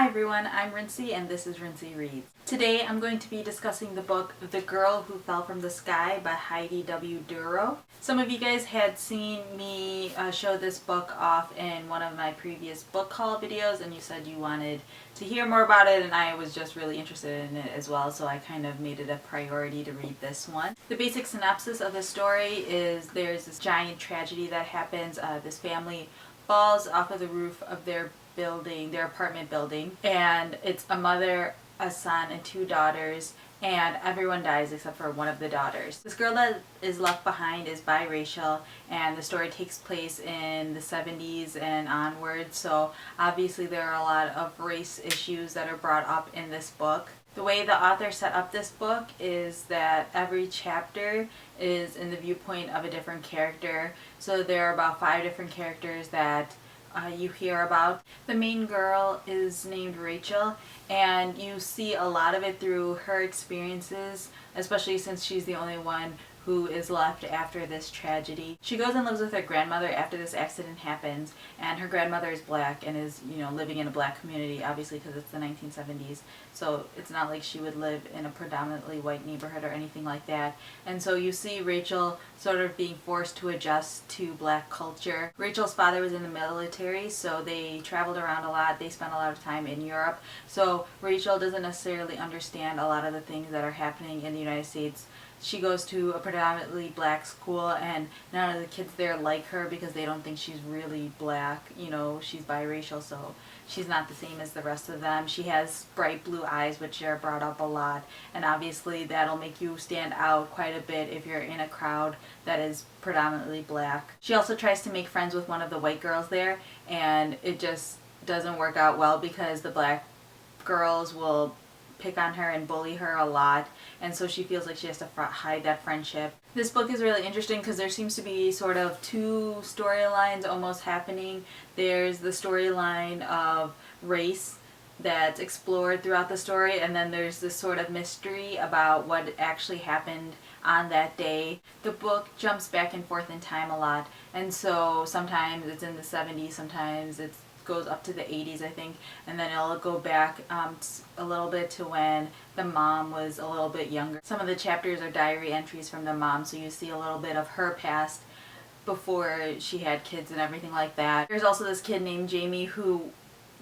Hi everyone, I'm Rincey and this is Rincey Reads. Today I'm going to be discussing the book The Girl Who Fell from the Sky by Heidi W. Duro. Some of you guys had seen me show this book off in one of my previous book haul videos and you said you wanted to hear more about it, and I was just really interested in it as well, so I kind of made it a priority to read this one. The basic synopsis of the story is there's this giant tragedy that happens. This family falls off of the roof of their apartment building, and it's a mother, a son, and two daughters, and everyone dies except for one of the daughters. This girl that is left behind is biracial, and the story takes place in the 70s and onwards, so obviously there are a lot of race issues that are brought up in this book. The way the author set up this book is that every chapter is in the viewpoint of a different character, so there are about 5 different characters that you hear about. The main girl is named Rachel, and you see a lot of it through her experiences, especially since she's the only one who is left after this tragedy. She goes and lives with her grandmother after this accident happens, and her grandmother is black and is, living in a black community, obviously because it's the 1970s, so it's not like she would live in a predominantly white neighborhood or anything like that. And so you see Rachel sort of being forced to adjust to black culture. Rachel's father was in the military, so they traveled around a lot. They spent a lot of time in Europe, so Rachel doesn't necessarily understand a lot of the things that are happening in the United States. She goes to a predominantly black school, and none of the kids there like her because they don't think she's really black. She's biracial, so she's not the same as the rest of them. She has bright blue eyes, which are brought up a lot, and obviously that'll make you stand out quite a bit if you're in a crowd that is predominantly black. She also tries to make friends with one of the white girls there, and it just doesn't work out well because the black girls will pick on her and bully her a lot, and so she feels like she has to hide that friendship. This book is really interesting because there seems to be sort of 2 storylines almost happening. There's the storyline of race that's explored throughout the story, and then there's this sort of mystery about what actually happened on that day. The book jumps back and forth in time a lot, and so sometimes it's in the 70s, sometimes it goes up to the 80s, I think, and then it'll go back a little bit to when the mom was a little bit younger. Some of the chapters are diary entries from the mom, so you see a little bit of her past before she had kids and everything like that. There's also this kid named Jamie who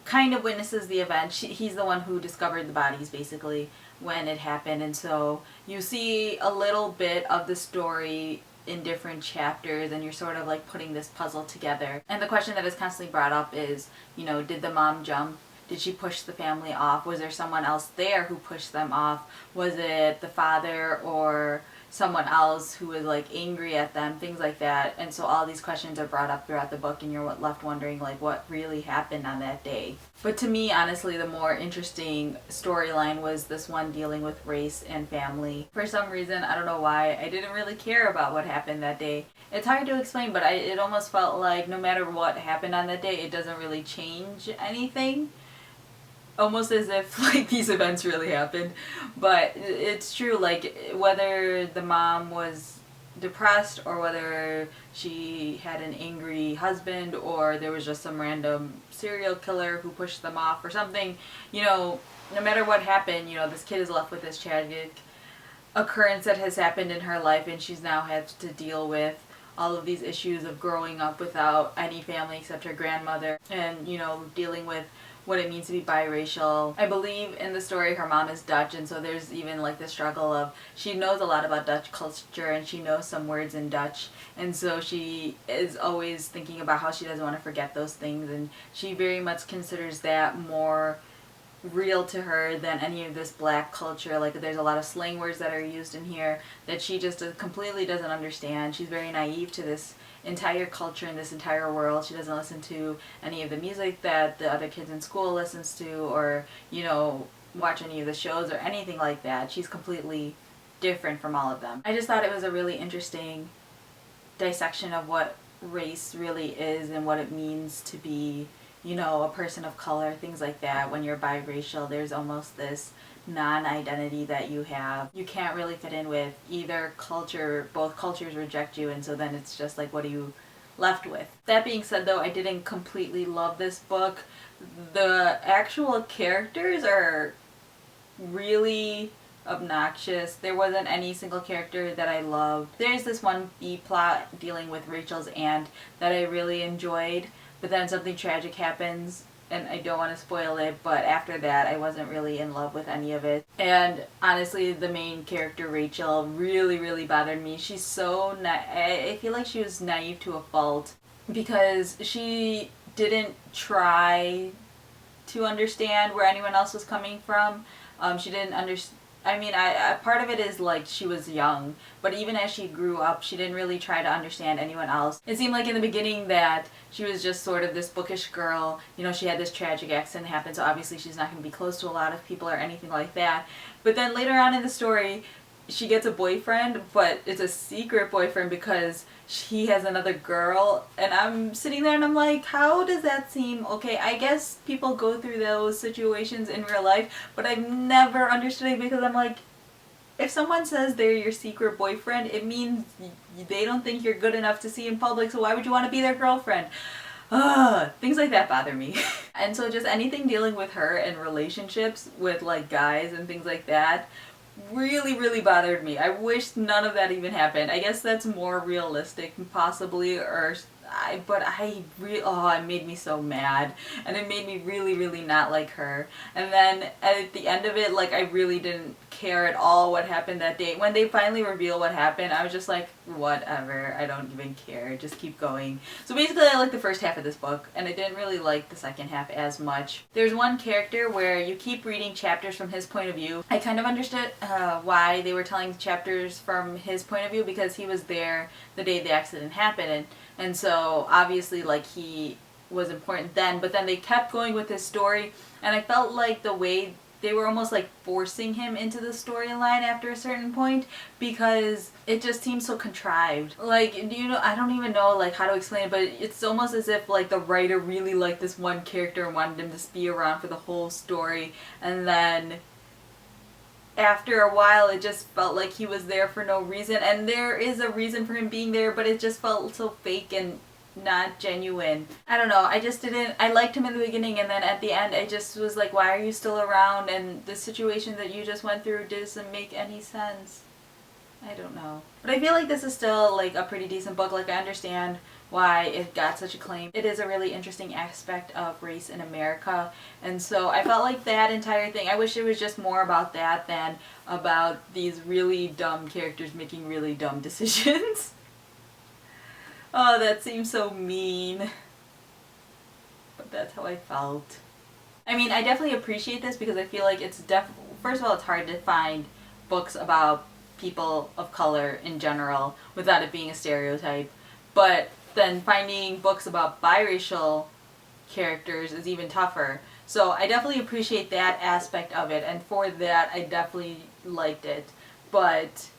kind of witnesses the event. He's the one who discovered the bodies basically when it happened, and so you see a little bit of the story in different chapters, and you're sort of like putting this puzzle together. And the question that is constantly brought up is, did the mom jump? Did she push the family off? Was there someone else there who pushed them off? Was it the father or someone else who was like angry at them? Things like that. And so all these questions are brought up throughout the book, and you're left wondering like what really happened on that day. But to me, honestly, the more interesting storyline was this one dealing with race and family. For some reason, I don't know why, I didn't really care about what happened that day. It's hard to explain, but it almost felt like no matter what happened on that day, it doesn't really change anything. Almost as if like these events really happened. But it's true, like whether the mom was depressed or whether she had an angry husband or there was just some random serial killer who pushed them off or something, no matter what happened, this kid is left with this tragic occurrence that has happened in her life, and she's now had to deal with all of these issues of growing up without any family except her grandmother, and dealing with what it means to be biracial. I believe in the story her mom is Dutch, and so there's even like the struggle of she knows a lot about Dutch culture and she knows some words in Dutch, and so she is always thinking about how she doesn't want to forget those things, and she very much considers that more real to her than any of this black culture. Like there's a lot of slang words that are used in here that she just completely doesn't understand. She's very naive to this entire culture and this entire world. She doesn't listen to any of the music that the other kids in school listens to, or watch any of the shows or anything like that. She's completely different from all of them. I just thought it was a really interesting dissection of what race really is and what it means to be a person of color, things like that. When you're biracial, there's almost this non-identity that you have. You can't really fit in with either culture. Both cultures reject you, and so then it's just like, what do you left with. That being said though, I didn't completely love this book. The actual characters are really obnoxious. There wasn't any single character that I loved. There's this one B plot dealing with Rachel's aunt that I really enjoyed, but then something tragic happens and I don't want to spoil it, but after that I wasn't really in love with any of it. And honestly, the main character, Rachel, really bothered me. She's so I feel like she was naive to a fault because she didn't try to understand where anyone else was coming from. She didn't understand. I mean, part of it is like she was young, but even as she grew up, she didn't really try to understand anyone else. It seemed like in the beginning that she was just sort of this bookish girl. You know, she had this tragic accident happen, so obviously she's not going to be close to a lot of people or anything like that. But then later on in the story, she gets a boyfriend, but it's a secret boyfriend because he has another girl, and I'm sitting there and I'm like, how does that seem okay? I guess people go through those situations in real life, but I've never understood it because I'm like, if someone says they're your secret boyfriend, it means they don't think you're good enough to see in public, so why would you want to be their girlfriend? Things like that bother me. And so just anything dealing with her and relationships with like guys and things like that really bothered me. I wish none of that even happened. I guess that's more realistic possibly, or it made me so mad, and it made me really not like her. And then at the end of it, like, I really didn't care at all what happened that day. When they finally reveal what happened, I was just like, whatever, I don't even care, just keep going. So basically I liked the first half of this book, and I didn't really like the second half as much. There's one character where you keep reading chapters from his point of view. I kind of understood why they were telling chapters from his point of view, because he was there the day the accident happened, and so obviously like he was important then, but then they kept going with his story, and I felt like the way they were almost like forcing him into the storyline after a certain point, because it just seems so contrived. Like, you know, I don't even know like how to explain it, but it's almost as if like the writer really liked this one character and wanted him to be around for the whole story, and then after a while it just felt like he was there for no reason, and there is a reason for him being there, but it just felt so fake and not genuine. I don't know, I liked him in the beginning, and then at the end I just was like, why are you still around, and the situation that you just went through doesn't make any sense. I don't know. But I feel like this is still like a pretty decent book. Like, I understand why it got such acclaim. It is a really interesting aspect of race in America, and so I felt like that entire thing, I wish it was just more about that than about these really dumb characters making really dumb decisions. Oh, that seems so mean, but that's how I felt. I mean, I definitely appreciate this because I feel like it's first of all, it's hard to find books about people of color in general without it being a stereotype, but then finding books about biracial characters is even tougher. So I definitely appreciate that aspect of it, and for that I definitely liked it, but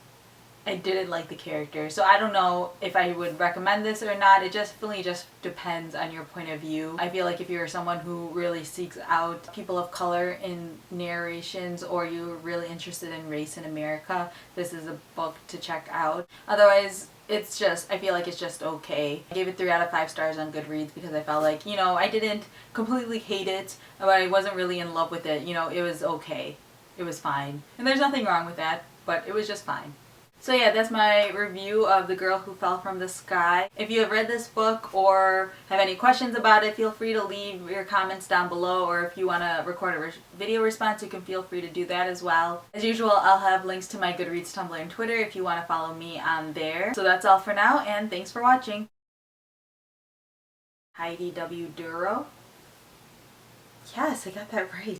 I didn't like the character. So I don't know if I would recommend this or not. It definitely just depends on your point of view. I feel like if you're someone who really seeks out people of color in narrations, or you're really interested in race in America, this is a book to check out. Otherwise, it's just, I feel like it's just okay. I gave it 3 out of 5 stars on Goodreads because I felt like, you know, I didn't completely hate it, but I wasn't really in love with it. You know, it was okay. It was fine. And there's nothing wrong with that, but it was just fine. So yeah, that's my review of The Girl Who Fell from the Sky. If you have read this book or have any questions about it, feel free to leave your comments down below, or if you want to record a video response, you can feel free to do that as well. As usual, I'll have links to my Goodreads, Tumblr, and Twitter if you want to follow me on there. So that's all for now, and thanks for watching. Heidi W. Duro. Yes, I got that right.